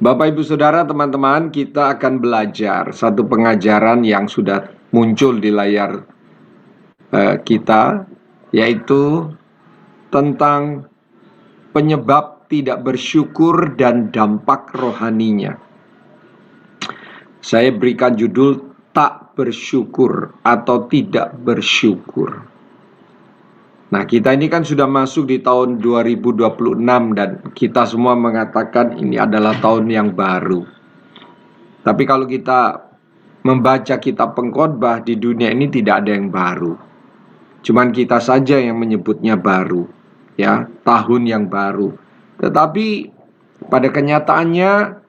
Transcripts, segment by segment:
Bapak, Ibu, Saudara, teman-teman, kita akan belajar satu pengajaran yang sudah muncul di layar kita, yaitu tentang penyebab tidak bersyukur dan dampak rohaninya. Saya berikan judul tak bersyukur atau tidak bersyukur. Nah, kita ini kan sudah masuk di tahun 2026 dan kita semua mengatakan ini adalah tahun yang baru. Tapi kalau kita membaca kitab pengkhotbah di dunia ini tidak ada yang baru. Cuman kita saja yang menyebutnya baru, ya, tahun yang baru. Tetapi pada kenyataannya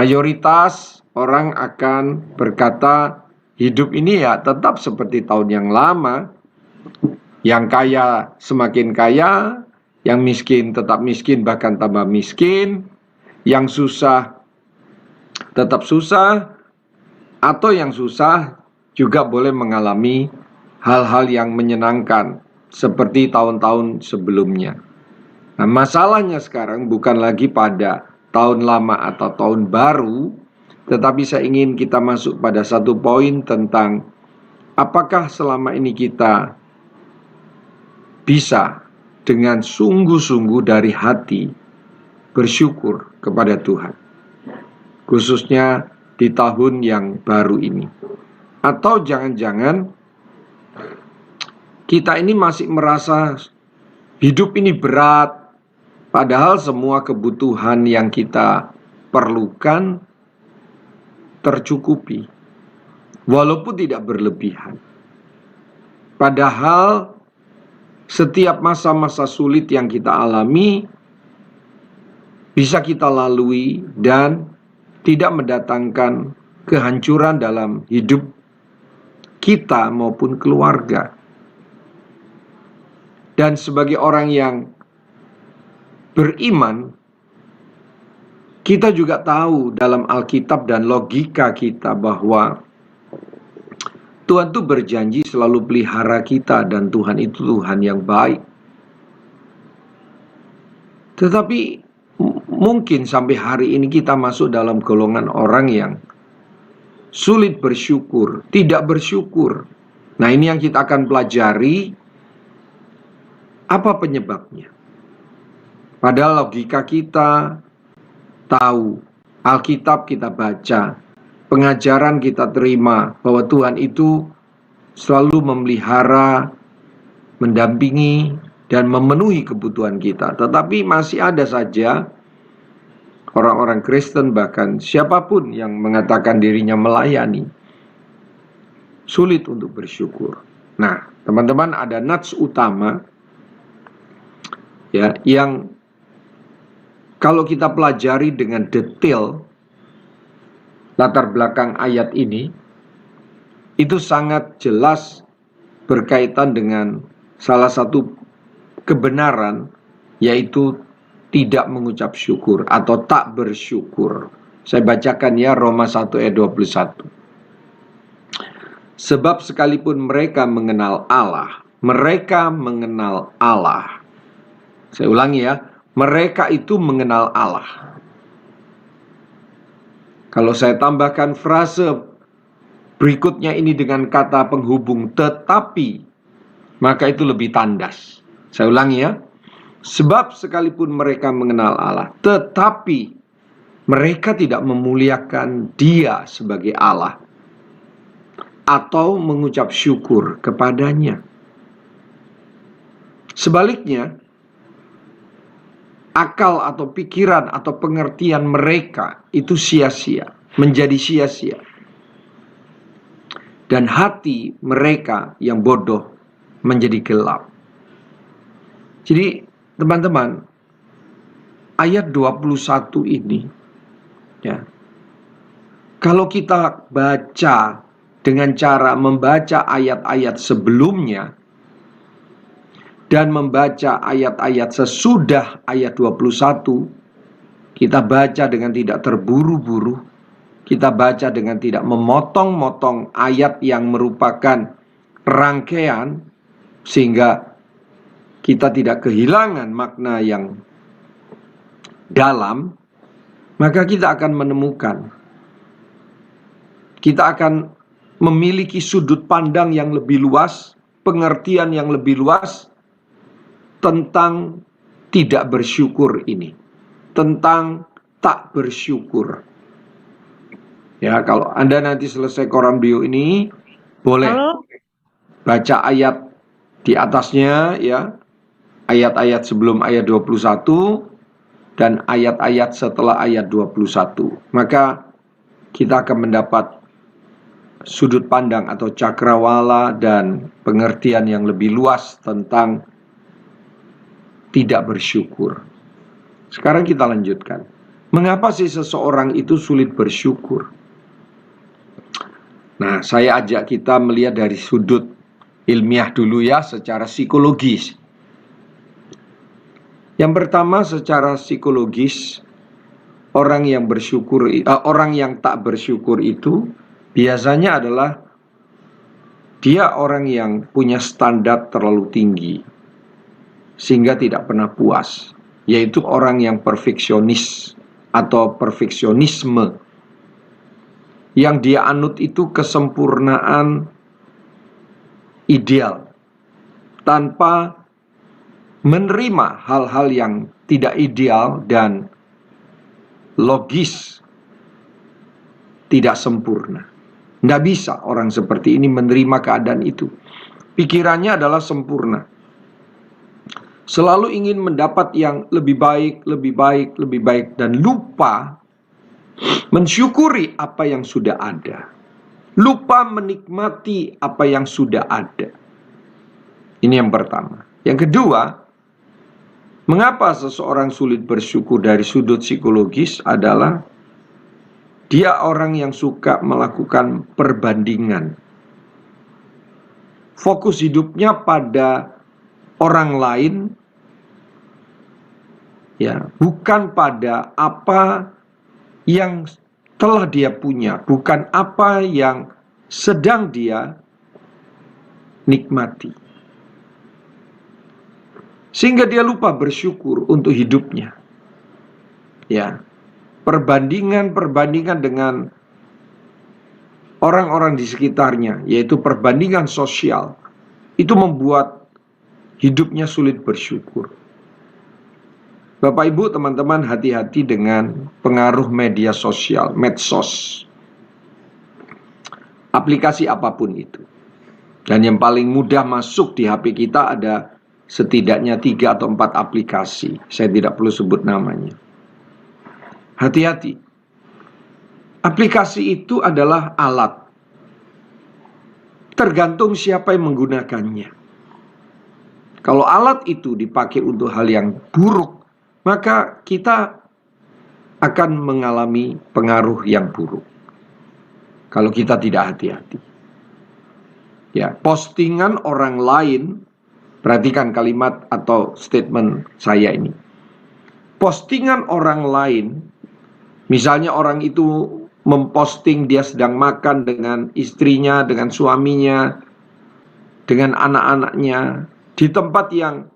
mayoritas orang akan berkata hidup ini ya tetap seperti tahun yang lama. Yang kaya semakin kaya, yang miskin tetap miskin bahkan tambah miskin, yang susah tetap susah, atau yang susah juga boleh mengalami hal-hal yang menyenangkan seperti tahun-tahun sebelumnya. Nah, masalahnya sekarang bukan lagi pada tahun lama atau tahun baru, tetapi saya ingin kita masuk pada satu poin tentang apakah selama ini kita bisa dengan sungguh-sungguh dari hati bersyukur kepada Tuhan, khususnya di tahun yang baru ini. Atau jangan-jangan kita ini masih merasa hidup ini berat, padahal semua kebutuhan yang kita perlukan tercukupi, walaupun tidak berlebihan. Padahal setiap masa-masa sulit yang kita alami bisa kita lalui dan tidak mendatangkan kehancuran dalam hidup kita maupun keluarga. Dan sebagai orang yang beriman, kita juga tahu dalam Alkitab dan logika kita bahwa Tuhan itu berjanji selalu pelihara kita dan Tuhan itu Tuhan yang baik. Tetapi mungkin sampai hari ini kita masuk dalam golongan orang yang sulit bersyukur, tidak bersyukur. Nah, ini yang kita akan pelajari. Apa penyebabnya? Padahal logika kita tahu, Alkitab kita baca, pengajaran kita terima bahwa Tuhan itu selalu memelihara, mendampingi, dan memenuhi kebutuhan kita. Tetapi masih ada saja orang-orang Kristen, bahkan siapapun yang mengatakan dirinya melayani, sulit untuk bersyukur. Nah, teman-teman, ada nats utama ya yang kalau kita pelajari dengan detail latar belakang ayat ini, itu sangat jelas berkaitan dengan salah satu kebenaran, yaitu tidak mengucap syukur atau tak bersyukur. Saya bacakan ya, Roma 1 ayat 21. Sebab sekalipun mereka mengenal Allah, saya ulangi ya, mereka itu mengenal Allah. Kalau saya tambahkan frase berikutnya ini dengan kata penghubung tetapi, maka itu lebih tandas. Saya ulangi ya. Sebab sekalipun mereka mengenal Allah, tetapi mereka tidak memuliakan Dia sebagai Allah atau mengucap syukur kepadanya. Sebaliknya, akal atau pikiran atau pengertian mereka itu sia-sia, menjadi sia-sia. Dan hati mereka yang bodoh menjadi gelap. Jadi teman-teman, ayat 21 ini ya, kalau kita baca dengan cara membaca ayat-ayat sebelumnya dan membaca ayat-ayat sesudah ayat 21, kita baca dengan tidak terburu-buru, kita baca dengan tidak memotong-motong ayat yang merupakan rangkaian, sehingga kita tidak kehilangan makna yang dalam, maka kita akan menemukan, kita akan memiliki sudut pandang yang lebih luas, pengertian yang lebih luas tentang tidak bersyukur ini, tentang tak bersyukur. Ya, kalau Anda nanti selesai koran bio ini, boleh baca ayat di atasnya, ya, ayat-ayat sebelum ayat 21 dan ayat-ayat setelah ayat 21. Maka kita akan mendapat sudut pandang atau cakrawala dan pengertian yang lebih luas tentang tidak bersyukur. Sekarang kita lanjutkan. Mengapa sih seseorang itu sulit bersyukur? Nah, saya ajak kita melihat dari sudut ilmiah dulu ya, secara psikologis. Yang pertama, secara psikologis, orang yang tak bersyukur itu biasanya adalah dia orang yang punya standar terlalu tinggi sehingga tidak pernah puas, yaitu orang yang perfeksionis atau perfeksionisme. Yang dia anut itu kesempurnaan ideal tanpa menerima hal-hal yang tidak ideal dan logis, tidak sempurna. Tidak bisa orang seperti ini menerima keadaan itu. Pikirannya adalah sempurna. Selalu ingin mendapat yang lebih baik, lebih baik, lebih baik, dan lupa mensyukuri apa yang sudah ada. Lupa menikmati apa yang sudah ada. Ini yang pertama. Yang kedua, mengapa seseorang sulit bersyukur dari sudut psikologis adalah dia orang yang suka melakukan perbandingan. Fokus hidupnya pada orang lain, ya, bukan pada apa yang telah dia punya, bukan apa yang sedang dia nikmati. Sehingga dia lupa bersyukur untuk hidupnya. Ya, perbandingan dengan orang-orang di sekitarnya, yaitu perbandingan sosial, itu membuat hidupnya sulit bersyukur. Bapak Ibu, teman-teman, hati-hati dengan pengaruh media sosial, medsos. Aplikasi apapun itu. Dan yang paling mudah masuk di HP kita ada setidaknya 3 atau 4 aplikasi. Saya tidak perlu sebut namanya. Hati-hati. Aplikasi itu adalah alat. Tergantung siapa yang menggunakannya. Kalau alat itu dipakai untuk hal yang buruk, maka kita akan mengalami pengaruh yang buruk. Kalau kita tidak hati-hati. Ya, postingan orang lain, perhatikan kalimat atau statement saya ini. Postingan orang lain, misalnya orang itu memposting dia sedang makan dengan istrinya, dengan suaminya, dengan anak-anaknya, di tempat yang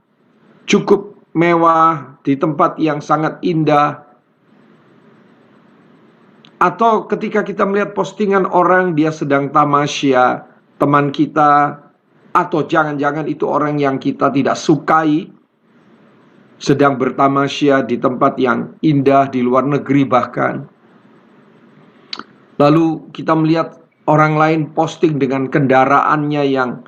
cukup mewah, di tempat yang sangat indah. Atau ketika kita melihat postingan orang dia sedang tamasya, teman kita, atau jangan-jangan itu orang yang kita tidak sukai, sedang bertamasya di tempat yang indah, di luar negeri bahkan. Lalu kita melihat orang lain posting dengan kendaraannya yang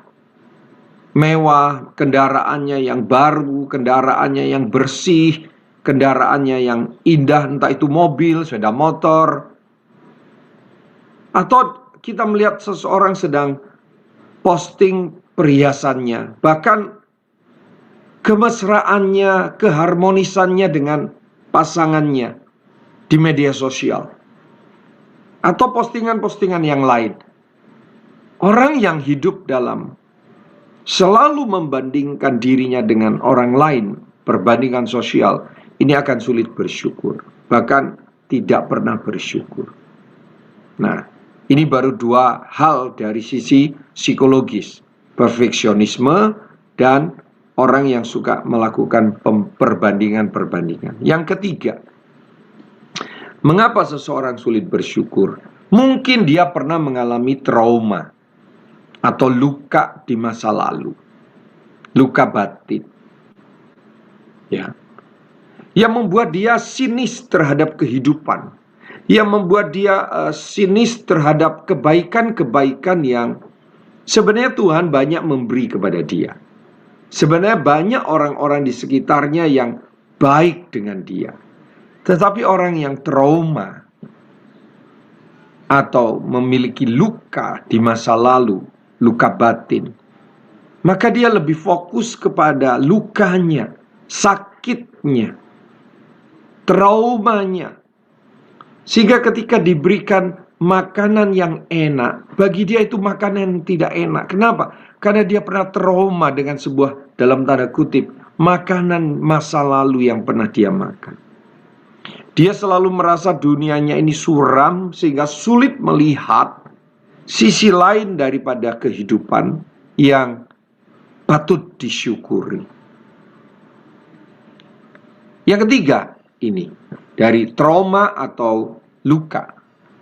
mewah, kendaraannya yang baru, kendaraannya yang bersih, kendaraannya yang indah, entah itu mobil, sepeda motor. Atau kita melihat seseorang sedang posting perhiasannya, bahkan kemesraannya, keharmonisannya dengan pasangannya di media sosial. Atau postingan-postingan yang lain. Orang yang hidup dalam selalu membandingkan dirinya dengan orang lain, perbandingan sosial, ini akan sulit bersyukur. Bahkan tidak pernah bersyukur. Nah, ini baru 2 hal dari sisi psikologis. Perfeksionisme dan orang yang suka melakukan perbandingan-perbandingan. Yang ketiga, Mengapa seseorang sulit bersyukur? Mungkin dia pernah mengalami trauma atau luka di masa lalu, luka batin, ya, yang membuat dia sinis terhadap kehidupan, yang membuat dia sinis terhadap kebaikan-kebaikan yang sebenarnya Tuhan banyak memberi kepada dia. Sebenarnya banyak orang-orang di sekitarnya yang baik dengan dia. Tetapi orang yang trauma atau memiliki luka di masa lalu, luka batin, maka dia lebih fokus kepada lukanya, sakitnya, traumanya. Sehingga ketika diberikan makanan yang enak, bagi dia itu makanan yang tidak enak. Kenapa? Karena dia pernah trauma dengan sebuah, dalam tanda kutip, makanan masa lalu yang pernah dia makan. Dia selalu merasa dunianya ini suram sehingga sulit melihat sisi lain daripada kehidupan yang patut disyukuri. Yang ketiga ini, dari trauma atau luka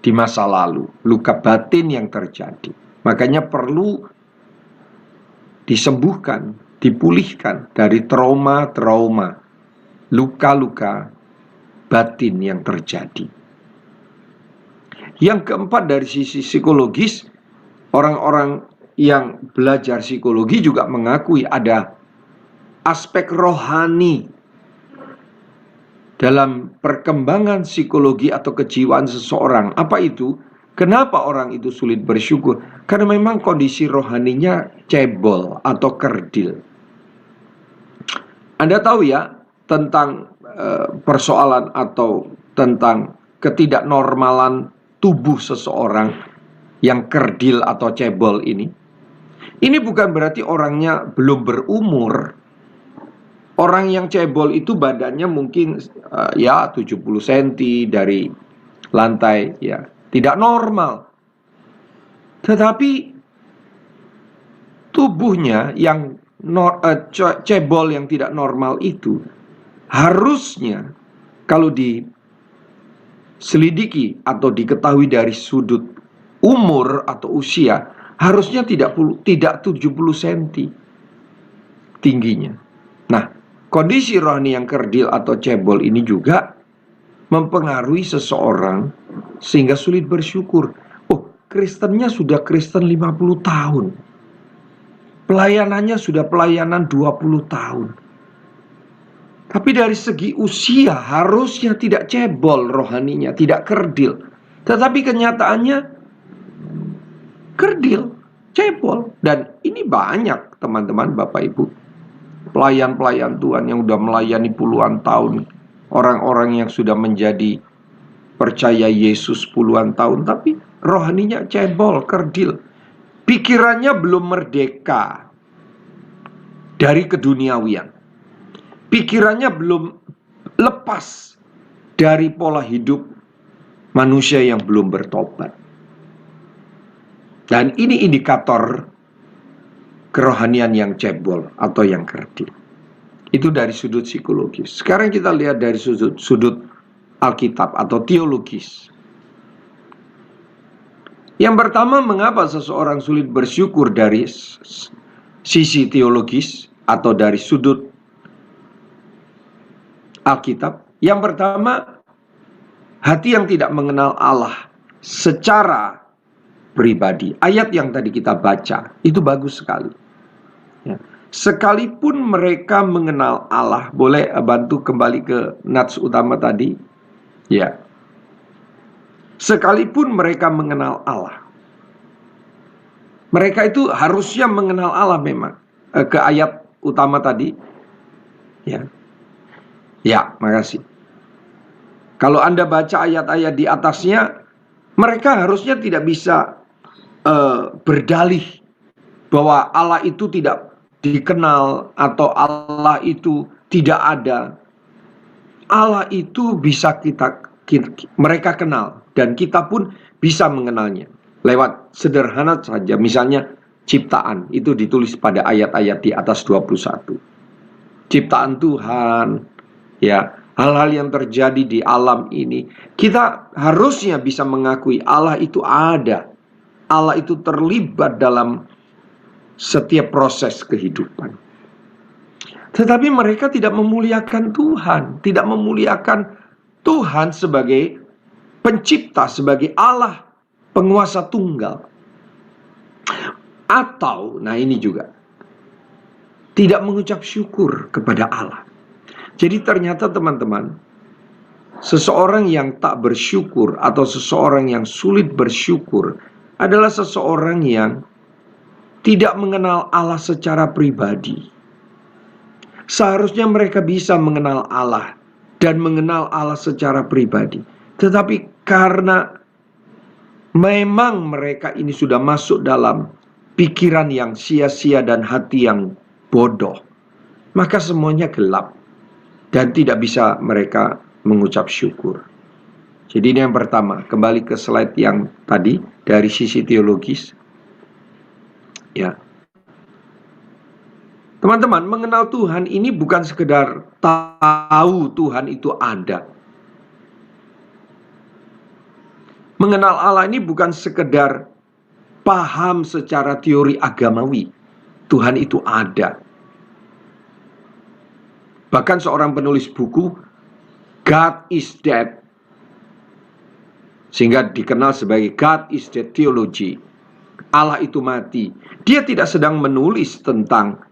di masa lalu, luka batin yang terjadi. Makanya perlu disembuhkan, dipulihkan dari trauma-trauma, luka-luka batin yang terjadi. Yang keempat, dari sisi psikologis, orang-orang yang belajar psikologi juga mengakui ada aspek rohani dalam perkembangan psikologi atau kejiwaan seseorang. Apa itu? Kenapa orang itu sulit bersyukur? Karena memang kondisi rohaninya cebol atau kerdil. Anda tahu ya tentang persoalan atau tentang ketidaknormalan tubuh seseorang yang kerdil atau cebol ini. Ini bukan berarti orangnya belum berumur. Orang yang cebol itu badannya mungkin ya 70 cm dari lantai, ya, tidak normal. Tetapi tubuhnya yang cebol, yang tidak normal itu harusnya kalau diselidiki atau diketahui dari sudut umur atau usia, harusnya tidak 70 cm tingginya. Nah, kondisi rohani yang kerdil atau cebol ini juga mempengaruhi seseorang sehingga sulit bersyukur. Oh, Kristennya sudah Kristen 50 tahun. Pelayanannya sudah pelayanan 20 tahun. Tapi dari segi usia harusnya tidak cebol rohaninya, tidak kerdil. Tetapi kenyataannya kerdil, cebol. Dan ini banyak teman-teman, Bapak Ibu, pelayan-pelayan Tuhan yang sudah melayani puluhan tahun, orang-orang yang sudah menjadi percaya Yesus puluhan tahun, tapi rohaninya cebol, kerdil. Pikirannya belum merdeka dari keduniawian. Pikirannya belum lepas dari pola hidup manusia yang belum bertobat. Dan ini indikator kerohanian yang cebol atau yang kerdil. Itu dari sudut psikologis. Sekarang kita lihat dari sudut Alkitab atau teologis. Yang pertama, mengapa seseorang sulit bersyukur dari sisi teologis atau dari sudut Alkitab? Yang pertama, hati yang tidak mengenal Allah secara pribadi. Ayat yang tadi kita baca itu bagus sekali. Ya. Sekalipun mereka mengenal Allah, boleh bantu kembali ke nats utama tadi? Ya. Sekalipun mereka mengenal Allah, mereka itu harusnya mengenal Allah memang. Ke ayat utama tadi. Ya. Ya, makasih. Kalau Anda baca ayat-ayat di atasnya, mereka harusnya tidak bisa berdalih bahwa Allah itu tidak dikenal atau Allah itu tidak ada. Allah itu bisa mereka kenal dan kita pun bisa mengenalnya lewat sederhana saja. Misalnya ciptaan itu ditulis pada ayat-ayat di atas 21. Ciptaan Tuhan, ya, hal-hal yang terjadi di alam ini, kita harusnya bisa mengakui Allah itu ada. Allah itu terlibat dalam setiap proses kehidupan. Tetapi mereka tidak memuliakan Tuhan, tidak memuliakan Tuhan sebagai pencipta, sebagai Allah, penguasa tunggal. Atau, nah ini juga, tidak mengucap syukur kepada Allah. Jadi ternyata teman-teman, seseorang yang tak bersyukur atau seseorang yang sulit bersyukur adalah seseorang yang tidak mengenal Allah secara pribadi. Seharusnya mereka bisa mengenal Allah dan mengenal Allah secara pribadi. Tetapi karena memang mereka ini sudah masuk dalam pikiran yang sia-sia dan hati yang bodoh, maka semuanya gelap dan tidak bisa mereka mengucap syukur. Jadi ini yang pertama, kembali ke slide yang tadi dari sisi teologis. Ya. Teman-teman, mengenal Tuhan ini bukan sekedar tahu Tuhan itu ada. Mengenal Allah ini bukan sekedar paham secara teori agamawi. Tuhan itu ada. Bahkan seorang penulis buku, God is Dead, sehingga dikenal sebagai God is Dead Theology. Allah itu mati. Dia tidak sedang menulis tentang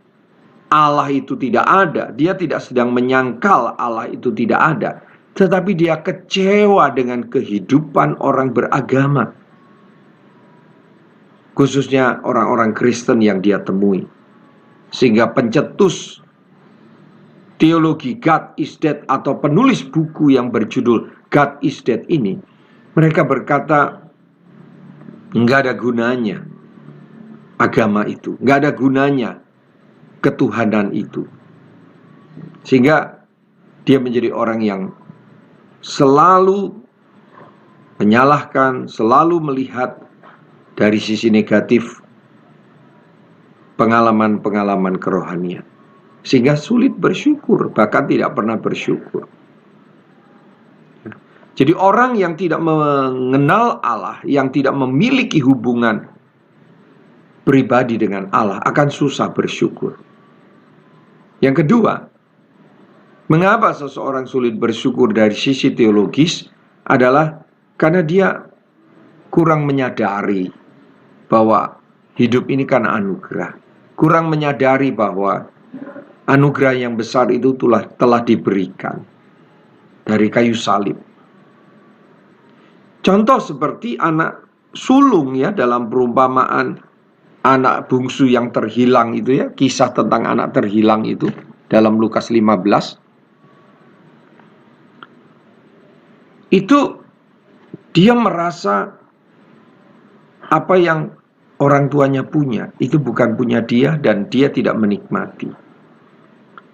Allah itu tidak ada. Dia tidak sedang menyangkal Allah itu tidak ada. Tetapi dia kecewa dengan kehidupan orang beragama, khususnya orang-orang Kristen yang dia temui. Sehingga pencetus teologi God is Dead atau penulis buku yang berjudul God is Dead ini, mereka berkata, nggak ada gunanya agama itu, nggak ada gunanya ketuhanan itu. Sehingga dia menjadi orang yang selalu menyalahkan, selalu melihat dari sisi negatif pengalaman-pengalaman kerohanian. Sehingga sulit bersyukur, bahkan tidak pernah bersyukur. Jadi orang yang tidak mengenal Allah, yang tidak memiliki hubungan pribadi dengan Allah, akan susah bersyukur. Yang kedua, mengapa seseorang sulit bersyukur dari sisi teologis adalah karena dia kurang menyadari bahwa hidup ini karena anugerah. Kurang menyadari bahwa anugerah yang besar itu telah diberikan dari kayu salib. Contoh seperti anak sulung ya, dalam perumpamaan anak bungsu yang terhilang itu ya, kisah tentang anak terhilang itu dalam Lukas 15. Itu dia merasa apa yang orang tuanya punya itu bukan punya dia dan dia tidak menikmati.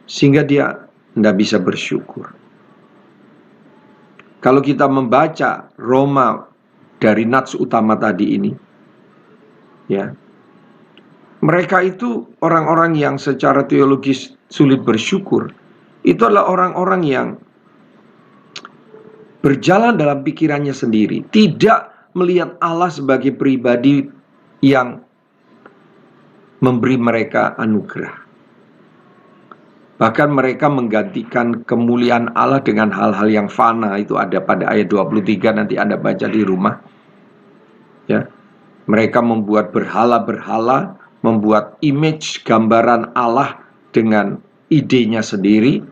Sehingga dia tidak bisa bersyukur. Kalau kita membaca Roma dari nats utama tadi ini, ya, mereka itu orang-orang yang secara teologis sulit bersyukur. Itu adalah orang-orang yang berjalan dalam pikirannya sendiri, tidak melihat Allah sebagai pribadi yang memberi mereka anugerah. Bahkan mereka menggantikan kemuliaan Allah dengan hal-hal yang fana. Itu ada pada ayat 23, nanti Anda baca di rumah. Ya. Mereka membuat berhala-berhala, membuat image gambaran Allah dengan idenya sendiri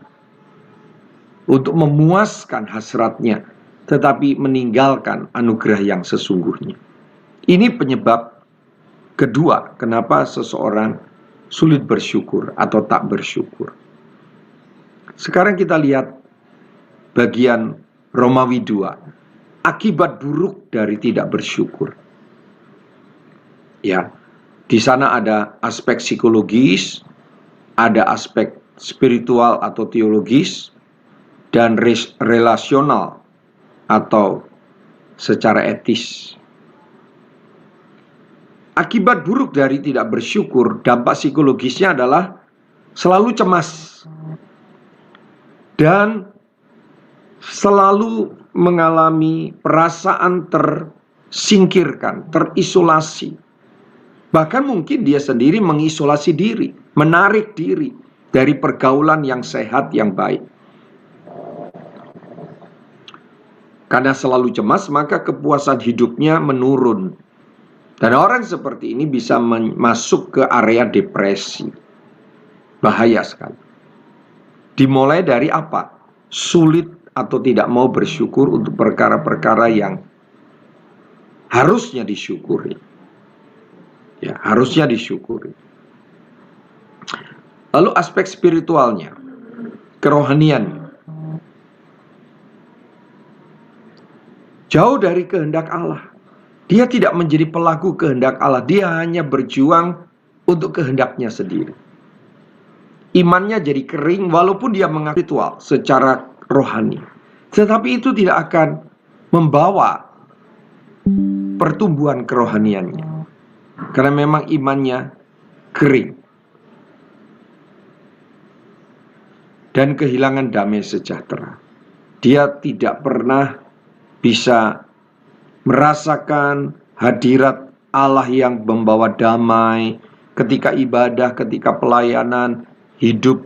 untuk memuaskan hasratnya, tetapi meninggalkan anugerah yang sesungguhnya. Ini penyebab kedua kenapa seseorang sulit bersyukur atau tak bersyukur. Sekarang kita lihat bagian Romawi 2, akibat buruk dari tidak bersyukur. Ya, di sana ada aspek psikologis, ada aspek spiritual atau teologis, dan relasional atau secara etis. Akibat buruk dari tidak bersyukur, dampak psikologisnya adalah selalu cemas dan selalu mengalami perasaan tersingkirkan, terisolasi. Bahkan mungkin dia sendiri mengisolasi diri, menarik diri dari pergaulan yang sehat, yang baik. Karena selalu cemas, maka kepuasan hidupnya menurun. Dan orang seperti ini bisa masuk ke area depresi. Bahaya sekali. Dimulai dari apa? Sulit atau tidak mau bersyukur untuk perkara-perkara yang harusnya disyukuri. Ya, harusnya disyukuri. Lalu aspek spiritualnya, kerohaniannya. Jauh dari kehendak Allah. Dia tidak menjadi pelaku kehendak Allah. Dia hanya berjuang untuk kehendaknya sendiri. Imannya jadi kering walaupun dia mengaku ritual secara rohani. Tetapi itu tidak akan membawa pertumbuhan kerohaniannya. Karena memang imannya kering. Dan kehilangan damai sejahtera. Dia tidak pernah bisa merasakan hadirat Allah yang membawa damai ketika ibadah, ketika pelayanan. Hidup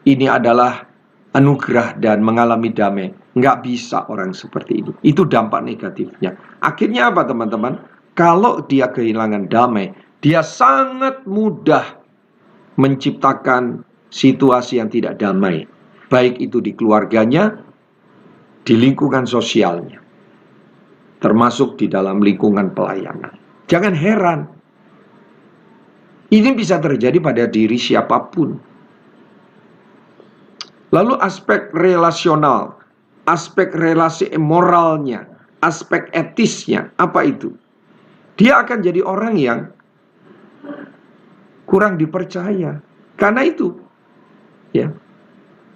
ini adalah anugerah dan mengalami damai. Nggak bisa orang seperti ini. Itu dampak negatifnya. Akhirnya apa teman-teman? Kalau dia kehilangan damai, dia sangat mudah menciptakan situasi yang tidak damai. Baik itu di keluarganya, di lingkungan sosialnya. Termasuk di dalam lingkungan pelayanan. Jangan heran. Ini bisa terjadi pada diri siapapun. Lalu aspek relasional, aspek relasi moralnya, aspek etisnya, apa itu? Dia akan jadi orang yang kurang dipercaya. Karena itu, ya,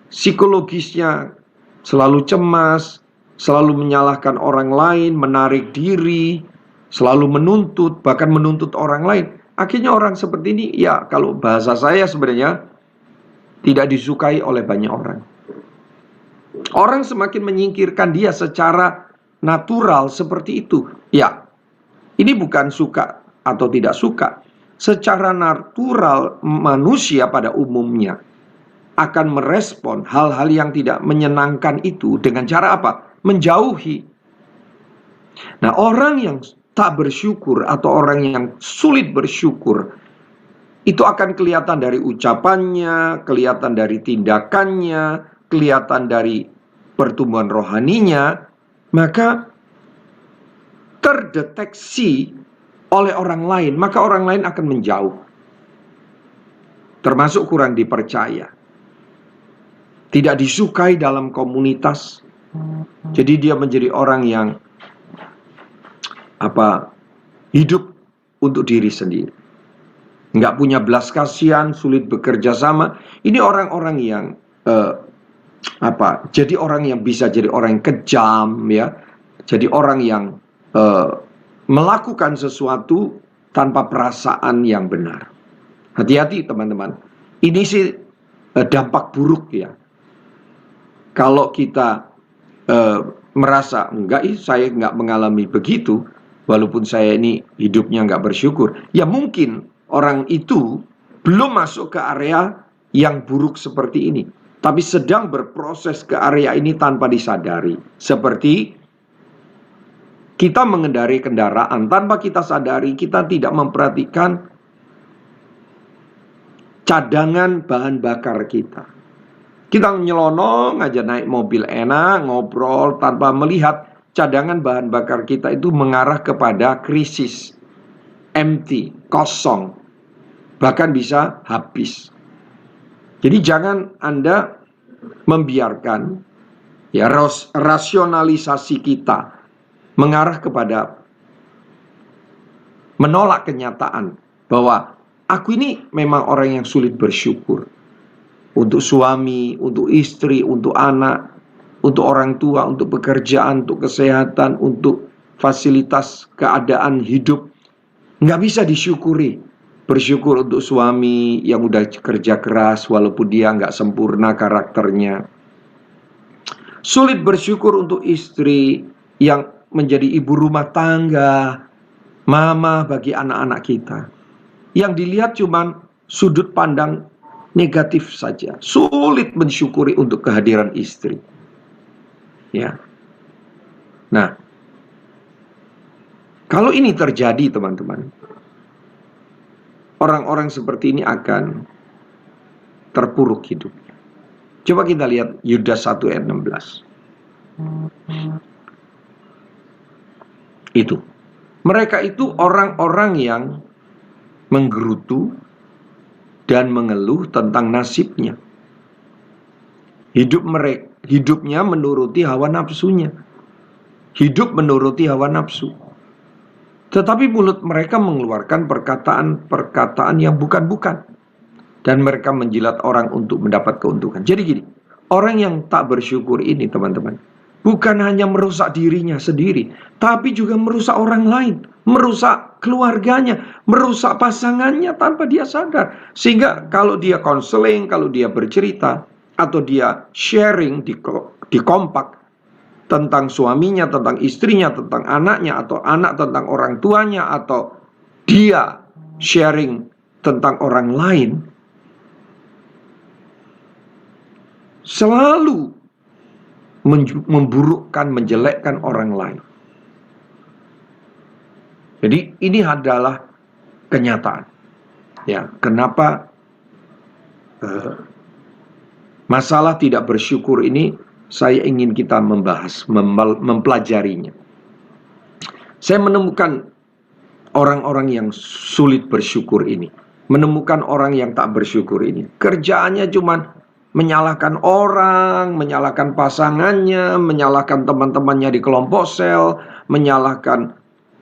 psikologisnya selalu cemas, selalu menyalahkan orang lain, menarik diri, selalu menuntut, bahkan menuntut orang lain. Akhirnya orang seperti ini, ya kalau bahasa saya sebenarnya tidak disukai oleh banyak orang. Orang semakin menyingkirkan dia secara natural seperti itu. Ya, ini bukan suka atau tidak suka. Secara natural manusia pada umumnya akan merespon hal-hal yang tidak menyenangkan itu dengan cara apa? Menjauhi. Nah, orang yang tak bersyukur atau orang yang sulit bersyukur, itu akan kelihatan dari ucapannya, kelihatan dari tindakannya, kelihatan dari pertumbuhan rohaninya, maka terdeteksi oleh orang lain, maka orang lain akan menjauh. Termasuk kurang dipercaya. Tidak disukai dalam komunitas. Jadi dia menjadi orang yang hidup untuk diri sendiri. Nggak punya belas kasihan, sulit bekerja sama. Ini orang-orang yang jadi orang yang bisa jadi orang yang kejam, ya. Jadi orang yang melakukan sesuatu tanpa perasaan yang benar. Hati-hati teman-teman. Ini sih dampak buruk ya. Kalau kita merasa saya nggak mengalami begitu, walaupun saya ini hidupnya nggak bersyukur, ya mungkin orang itu belum masuk ke area yang buruk seperti ini, tapi sedang berproses ke area ini tanpa disadari. Seperti kita mengendarai kendaraan tanpa kita sadari, kita tidak memperhatikan cadangan bahan bakar kita. Kita nyelonong aja naik mobil enak, ngobrol tanpa melihat cadangan bahan bakar kita itu mengarah kepada krisis. Empty, kosong, bahkan bisa habis. Jadi jangan Anda membiarkan ya rasionalisasi kita mengarah kepada menolak kenyataan bahwa aku ini memang orang yang sulit bersyukur. Untuk suami, untuk istri, untuk anak, untuk orang tua, untuk pekerjaan, untuk kesehatan, untuk fasilitas keadaan hidup. Nggak bisa disyukuri. Bersyukur untuk suami yang udah kerja keras walaupun dia nggak sempurna karakternya. Sulit bersyukur untuk istri yang menjadi ibu rumah tangga, mama bagi anak-anak kita. Yang dilihat cuma sudut pandang negatif saja. Sulit mensyukuri untuk kehadiran istri. Ya. Nah, kalau ini terjadi, teman-teman, orang-orang seperti ini akan terpuruk hidupnya. Coba kita lihat Yudas 1 ayat 16. Itu. Mereka itu orang-orang yang menggerutu dan mengeluh tentang nasibnya. Hidupnya menuruti hawa nafsunya. Hidup menuruti hawa nafsu. Tetapi mulut mereka mengeluarkan perkataan-perkataan yang bukan-bukan. Dan mereka menjilat orang untuk mendapat keuntungan. Jadi gini, orang yang tak bersyukur ini, teman-teman, bukan hanya merusak dirinya sendiri, tapi juga merusak orang lain, merusak keluarganya, merusak pasangannya tanpa dia sadar. Sehingga kalau dia konseling, kalau dia bercerita, atau dia sharing di kompak tentang suaminya, tentang istrinya, tentang anaknya, atau anak tentang orang tuanya, atau dia sharing tentang orang lain, selalu memburukkan, menjelekkan orang lain. Jadi ini adalah kenyataan. Ya, kenapa masalah tidak bersyukur ini saya ingin kita membahas, mempelajarinya. Saya menemukan orang-orang yang sulit bersyukur ini, menemukan orang yang tak bersyukur ini. Kerjaannya cuma menyalahkan orang, menyalahkan pasangannya, menyalahkan teman-temannya di kelompok sel, menyalahkan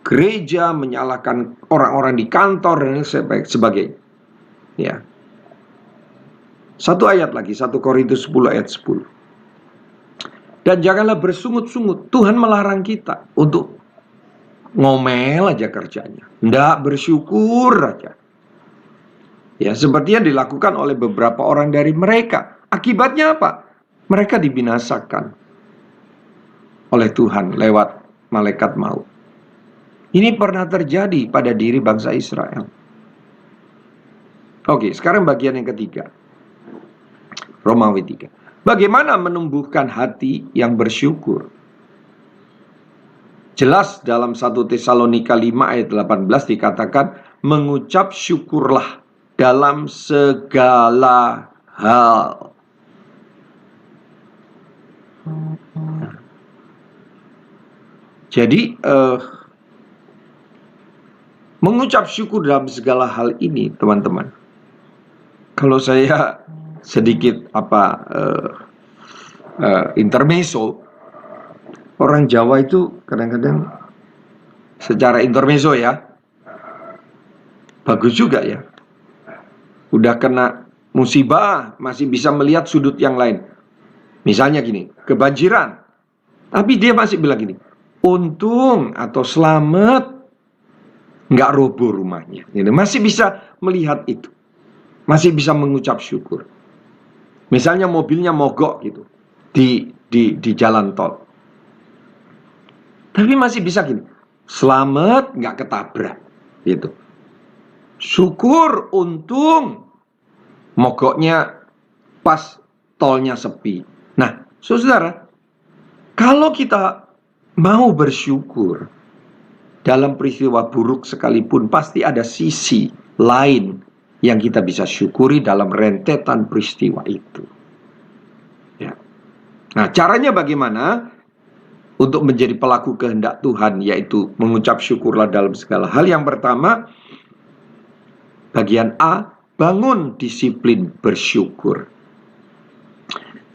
gereja, menyalahkan orang-orang di kantor, dan sebagainya. Ya. Satu ayat lagi, 1 Korintus 10 ayat 10. Dan janganlah bersungut-sungut. Tuhan melarang kita untuk ngomel aja kerjanya, nggak bersyukur aja. Ya, seperti yang dilakukan oleh beberapa orang dari mereka. Akibatnya apa? Mereka dibinasakan oleh Tuhan lewat malaikat maut. Ini pernah terjadi pada diri bangsa Israel. Oke, sekarang bagian yang ketiga. Romawi 3. Bagaimana menumbuhkan hati yang bersyukur? Jelas dalam 1 Tesalonika 5 ayat 18 dikatakan, mengucap syukurlah dalam segala hal. Jadi mengucap syukur dalam segala hal ini, teman-teman, kalau saya sedikit intermezzo, orang Jawa itu kadang-kadang secara intermezzo ya, bagus juga ya. Udah kena musibah, masih bisa melihat sudut yang lain. Misalnya gini, kebanjiran, tapi dia masih bilang gini, untung atau selamat nggak roboh rumahnya. Masih bisa melihat itu, masih bisa mengucap syukur. Misalnya mobilnya mogok gitu di jalan tol, tapi masih bisa gini, selamat nggak ketabrak gitu. Syukur, untung mogoknya pas tolnya sepi. Nah, saudara, kalau kita mau bersyukur dalam peristiwa buruk sekalipun, pasti ada sisi lain yang kita bisa syukuri dalam rentetan peristiwa itu. Ya. Nah, caranya bagaimana untuk menjadi pelaku kehendak Tuhan, yaitu mengucap syukurlah dalam segala hal. Yang pertama, bagian A, bangun disiplin bersyukur.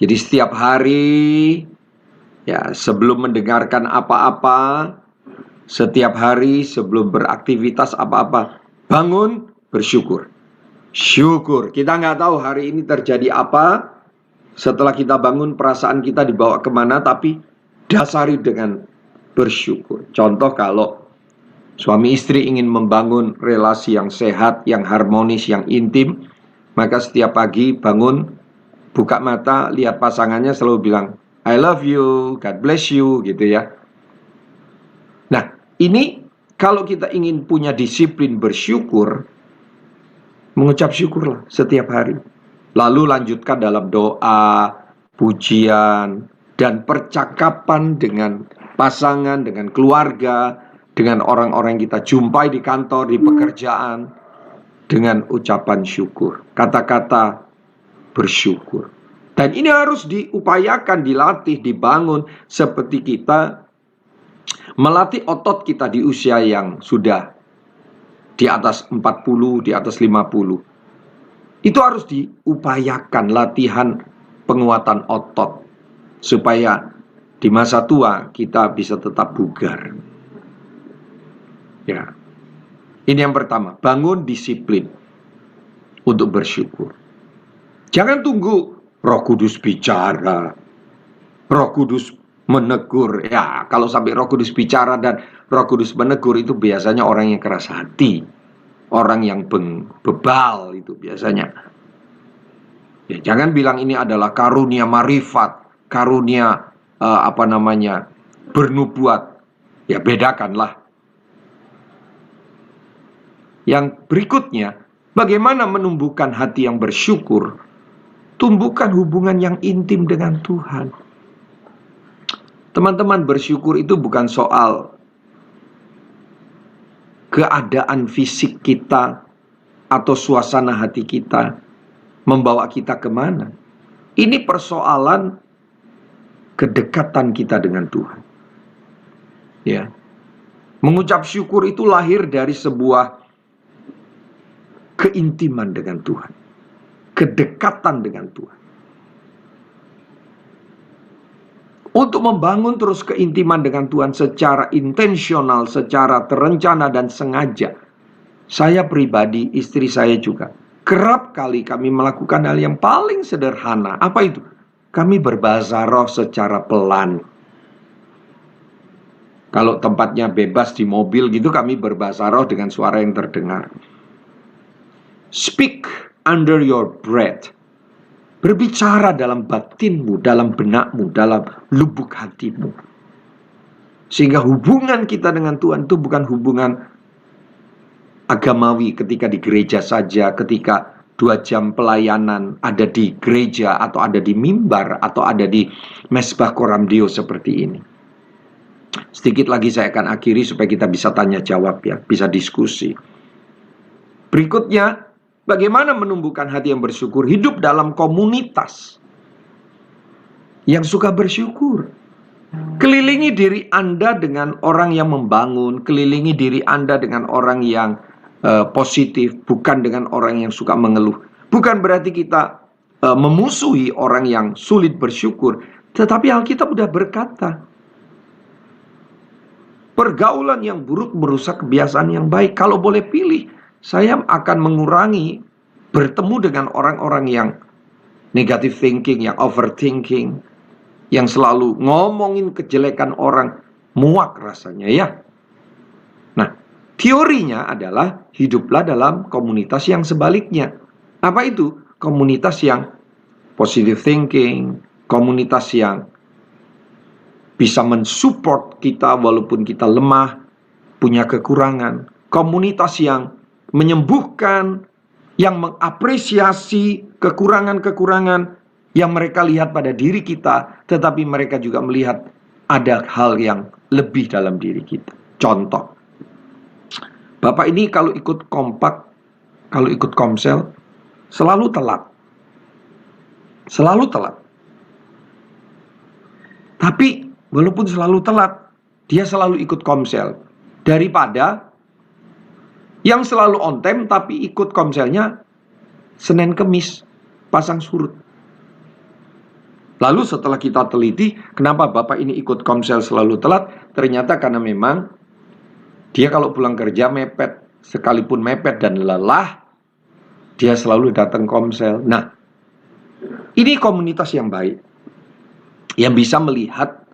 Jadi setiap hari, ya, sebelum mendengarkan apa-apa, setiap hari sebelum beraktivitas apa-apa, bangun bersyukur. Syukur. Kita nggak tahu hari ini terjadi apa. Setelah kita bangun, perasaan kita dibawa kemana, tapi dasari dengan bersyukur. Contoh, kalau suami istri ingin membangun relasi yang sehat, yang harmonis, yang intim, maka setiap pagi bangun, buka mata, lihat pasangannya, selalu bilang, I love you, God bless you, gitu ya. Nah, ini kalau kita ingin punya disiplin bersyukur, mengucap syukurlah setiap hari. Lalu lanjutkan dalam doa, pujian, dan percakapan dengan pasangan, dengan keluarga, dengan orang-orang yang kita jumpai di kantor, di pekerjaan, dengan ucapan syukur, kata-kata bersyukur. Dan ini harus diupayakan, dilatih, dibangun seperti kita melatih otot kita di usia yang sudah di atas 40, di atas 50. Itu harus diupayakan latihan penguatan otot supaya di masa tua kita bisa tetap bugar. Ya. Ini yang pertama, bangun disiplin untuk bersyukur. Jangan tunggu Roh Kudus bicara, Roh Kudus menegur. Ya, kalau sampai Roh Kudus bicara dan Roh Kudus menegur itu biasanya orang yang keras hati, orang yang bebal itu biasanya. Ya, jangan bilang ini adalah karunia marifat, karunia bernubuat. Ya, bedakanlah. Yang berikutnya, bagaimana menumbuhkan hati yang bersyukur? Tumbuhkan hubungan yang intim dengan Tuhan. Teman-teman, bersyukur itu bukan soal keadaan fisik kita atau suasana hati kita membawa kita kemana. Ini persoalan kedekatan kita dengan Tuhan. Ya, mengucap syukur itu lahir dari sebuah keintiman dengan Tuhan, kedekatan dengan Tuhan. Untuk membangun terus keintiman dengan Tuhan secara intensional, secara terencana dan sengaja. Saya pribadi, istri saya juga, kerap kali kami melakukan hal yang paling sederhana. Apa itu? Kami berbahasa roh secara pelan. Kalau tempatnya bebas di mobil gitu, kami berbahasa roh dengan suara yang terdengar. Speak under your breath. Berbicara dalam batinmu, dalam benakmu, dalam lubuk hatimu. Sehingga hubungan kita dengan Tuhan itu bukan hubungan agamawi ketika di gereja saja, ketika 2 jam pelayanan ada di gereja, atau ada di mimbar, atau ada di mesbah koramdio seperti ini. Sedikit lagi saya akan akhiri supaya kita bisa tanya jawab ya, bisa diskusi. Berikutnya, bagaimana menumbuhkan hati yang bersyukur? Hidup dalam komunitas yang suka bersyukur. Kelilingi diri Anda dengan orang yang membangun. Kelilingi diri Anda dengan orang yang positif. Bukan dengan orang yang suka mengeluh. Bukan berarti kita memusuhi orang yang sulit bersyukur. Tetapi Alkitab sudah berkata, pergaulan yang buruk merusak kebiasaan yang baik. Kalau boleh pilih, saya akan mengurangi bertemu dengan orang-orang yang negative thinking, yang overthinking, yang selalu ngomongin kejelekan orang, muak rasanya ya. Nah, teorinya adalah hiduplah dalam komunitas yang sebaliknya. Apa itu? Komunitas yang positive thinking, komunitas yang bisa mensupport kita walaupun kita lemah, punya kekurangan, komunitas yang menyembuhkan, yang mengapresiasi kekurangan-kekurangan yang mereka lihat pada diri kita, tetapi mereka juga melihat ada hal yang lebih dalam diri kita. Contoh, Bapak ini kalau ikut kompak, kalau ikut komsel, selalu telat. Selalu telat. Tapi walaupun selalu telat, dia selalu ikut komsel. Daripada yang selalu on time tapi ikut komselnya Senin Kemis, pasang surut. Lalu setelah kita teliti, kenapa Bapak ini ikut komsel selalu telat? Ternyata karena memang dia kalau pulang kerja mepet, sekalipun mepet dan lelah, dia selalu datang komsel. Nah, ini komunitas yang baik, yang bisa melihat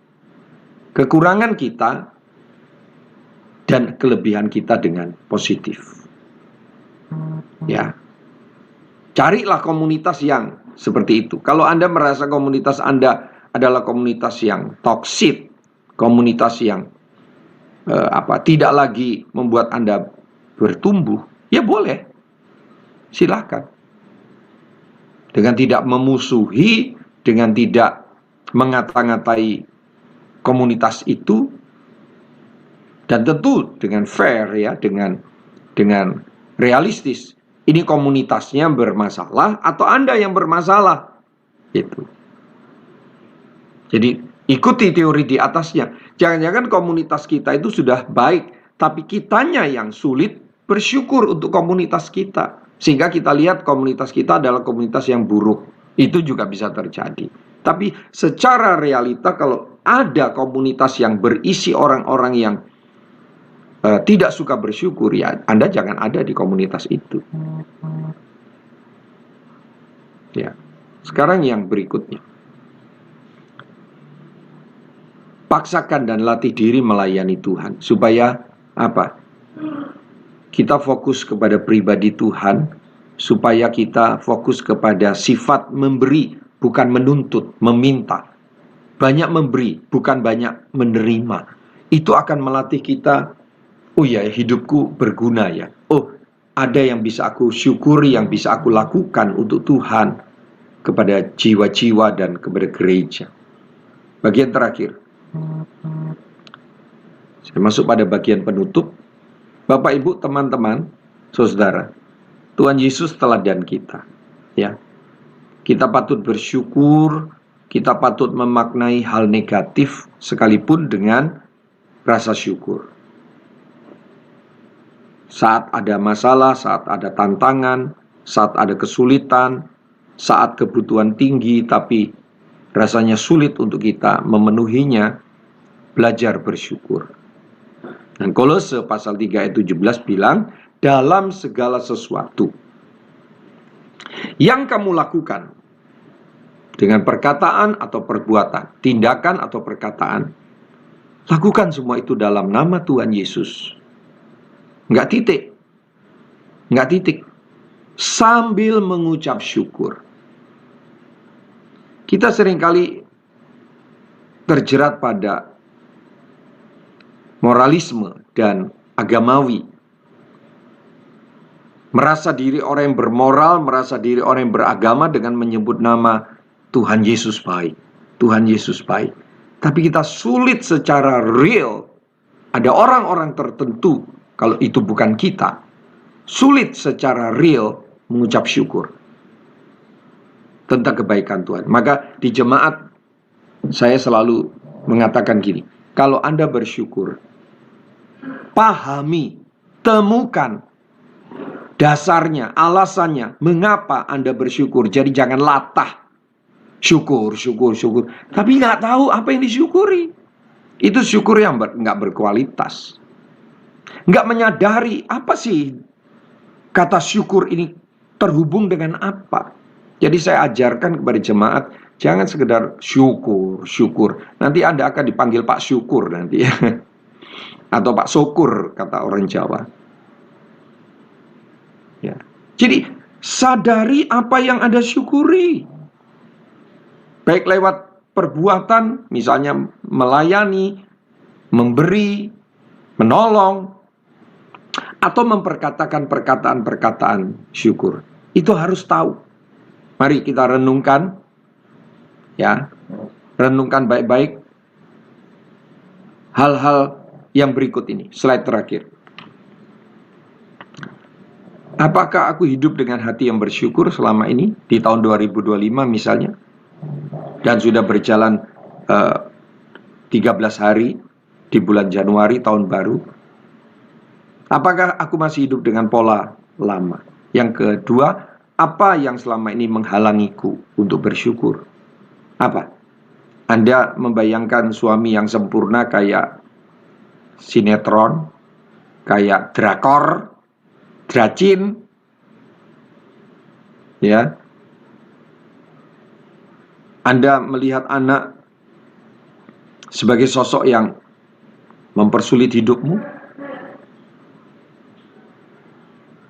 kekurangan kita dan kelebihan kita dengan positif. Ya, carilah komunitas yang seperti itu. Kalau Anda merasa komunitas Anda adalah komunitas yang toksik, komunitas yang tidak lagi membuat Anda bertumbuh, ya boleh, silahkan. Dengan tidak memusuhi, dengan tidak mengata-ngatai komunitas itu, dan tentu dengan fair ya, dengan realistis. Ini komunitasnya bermasalah atau Anda yang bermasalah? Gitu. Jadi ikuti teori di atasnya. Jangan-jangan komunitas kita itu sudah baik, tapi kitanya yang sulit bersyukur untuk komunitas kita. Sehingga kita lihat komunitas kita adalah komunitas yang buruk. Itu juga bisa terjadi. Tapi secara realita kalau ada komunitas yang berisi orang-orang yang tidak suka bersyukur, ya Anda jangan ada di komunitas itu. Ya. Sekarang yang berikutnya. Paksakan dan latih diri melayani Tuhan. Supaya apa? Kita fokus kepada pribadi Tuhan. Supaya kita fokus kepada sifat memberi, bukan menuntut, meminta. Banyak memberi, bukan banyak menerima. Itu akan melatih kita, oh ya, hidupku berguna ya. Oh, ada yang bisa aku syukuri, yang bisa aku lakukan untuk Tuhan, kepada jiwa-jiwa dan kepada gereja. Bagian terakhir. Saya masuk pada bagian penutup. Bapak, Ibu, teman-teman, saudara, Tuhan Yesus teladan kita. Ya, kita patut bersyukur, kita patut memaknai hal negatif sekalipun dengan rasa syukur. Saat ada masalah, saat ada tantangan, saat ada kesulitan, saat kebutuhan tinggi tapi rasanya sulit untuk kita memenuhinya, belajar bersyukur. Dan Kolose pasal 3 ayat 17 bilang, dalam segala sesuatu yang kamu lakukan, dengan perkataan atau perbuatan, tindakan atau perkataan, lakukan semua itu dalam nama Tuhan Yesus. Enggak titik. Enggak titik. Sambil mengucap syukur. Kita seringkali terjerat pada moralisme dan agamawi. Merasa diri orang yang bermoral, merasa diri orang yang beragama dengan menyebut nama Tuhan Yesus baik. Tuhan Yesus baik. Tapi kita sulit secara real. Ada orang-orang tertentu, kalau itu bukan kita, sulit secara real mengucap syukur tentang kebaikan Tuhan. Maka di jemaat saya selalu mengatakan gini, kalau Anda bersyukur, pahami, temukan dasarnya, alasannya, mengapa Anda bersyukur. Jadi jangan latah, syukur, syukur, syukur, tapi nggak tahu apa yang disyukuri. Itu syukur yang nggak berkualitas. Nggak menyadari apa sih kata syukur ini terhubung dengan apa. Jadi saya ajarkan kepada jemaat, jangan sekedar syukur, syukur. Nanti Anda akan dipanggil Pak Syukur nanti ya. Atau Pak Syukur kata orang Jawa. Ya. Jadi sadari apa yang Anda syukuri. Baik lewat perbuatan, misalnya melayani, memberi, menolong, atau memperkatakan perkataan-perkataan syukur. Itu harus tahu. Mari kita renungkan, ya, renungkan baik-baik hal-hal yang berikut ini. Slide terakhir. Apakah aku hidup dengan hati yang bersyukur selama ini di tahun 2025 misalnya, dan sudah berjalan 13 hari di bulan Januari tahun baru? Apakah aku masih hidup dengan pola lama? Yang kedua, apa yang selama ini menghalangiku untuk bersyukur? Apa? Anda membayangkan suami yang sempurna kayak sinetron, kayak drakor, dracin, ya. Anda melihat anak sebagai sosok yang mempersulit hidupmu?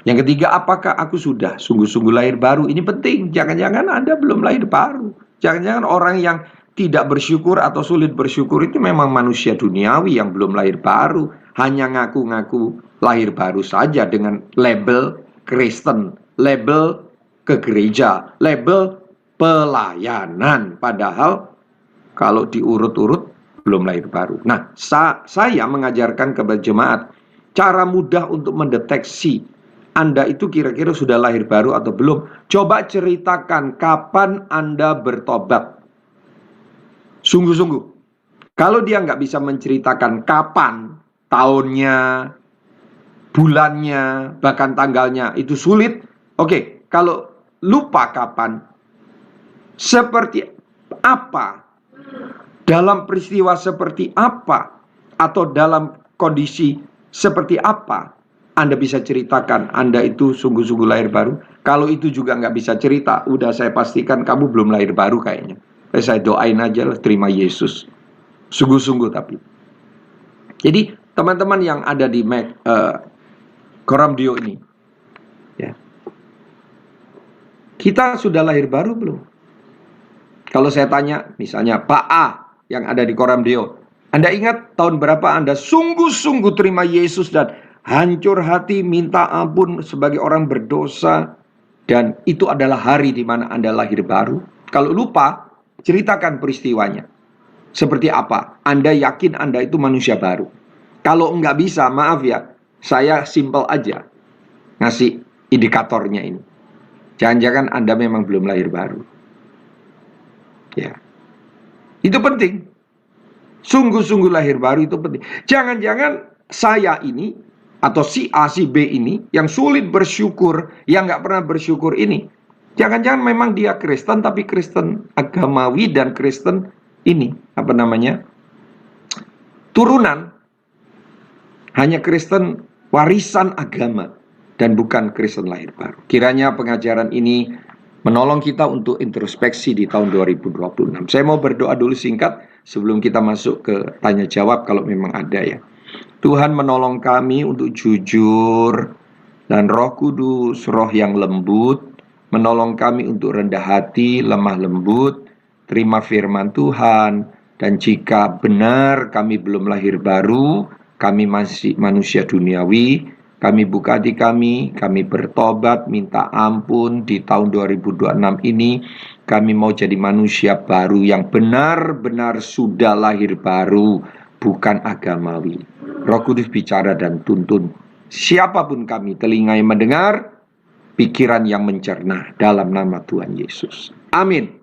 Yang ketiga, apakah aku sudah sungguh-sungguh lahir baru? Ini penting, jangan-jangan Anda belum lahir baru. Jangan-jangan orang yang tidak bersyukur atau sulit bersyukur itu memang manusia duniawi yang belum lahir baru. Hanya ngaku-ngaku lahir baru saja dengan label Kristen, label ke gereja, label pelayanan. Padahal kalau diurut-urut belum lahir baru. Nah, saya mengajarkan kepada jemaat cara mudah untuk mendeteksi Anda itu kira-kira sudah lahir baru atau belum. Coba ceritakan kapan Anda bertobat. Sungguh-sungguh. Kalau dia nggak bisa menceritakan kapan, tahunnya, bulannya, bahkan tanggalnya, itu sulit. Oke, kalau lupa kapan, seperti apa, dalam peristiwa seperti apa, atau dalam kondisi seperti apa, Anda bisa ceritakan Anda itu sungguh-sungguh lahir baru. Kalau itu juga nggak bisa cerita, udah saya pastikan kamu belum lahir baru kayaknya. Saya doain aja lah, terima Yesus. Sungguh-sungguh tapi. Jadi teman-teman yang ada di Koramdio ini, ya, kita sudah lahir baru belum? Kalau saya tanya, misalnya Pak A yang ada di Koramdio, Anda ingat tahun berapa Anda sungguh-sungguh terima Yesus dan hancur hati minta ampun sebagai orang berdosa, dan itu adalah hari di mana Anda lahir baru? Kalau lupa, ceritakan peristiwanya. Seperti apa? Anda yakin Anda itu manusia baru. Kalau nggak bisa, maaf ya, saya simple aja ngasih indikatornya ini. Jangan-jangan Anda memang belum lahir baru. Ya, itu penting. Sungguh-sungguh lahir baru itu penting. Jangan-jangan saya ini atau si A, si B ini yang sulit bersyukur, yang nggak pernah bersyukur ini, jangan-jangan memang dia Kristen, tapi Kristen agamawi dan Kristen ini, apa namanya, turunan, hanya Kristen warisan agama, dan bukan Kristen lahir baru. Kiranya pengajaran ini menolong kita untuk introspeksi di tahun 2026. Saya mau berdoa dulu singkat sebelum kita masuk ke tanya jawab kalau memang ada ya. Tuhan menolong kami untuk jujur, dan Roh Kudus, roh yang lembut, menolong kami untuk rendah hati, lemah lembut, terima firman Tuhan. Dan jika benar kami belum lahir baru, kami masih manusia duniawi, kami buka hati kami bertobat, minta ampun di tahun 2026 ini. Kami mau jadi manusia baru yang benar-benar sudah lahir baru, bukan agamawi. Roh Kudus bicara dan tuntun siapapun kami, telinga yang mendengar, pikiran yang mencerna, dalam nama Tuhan Yesus. Amin.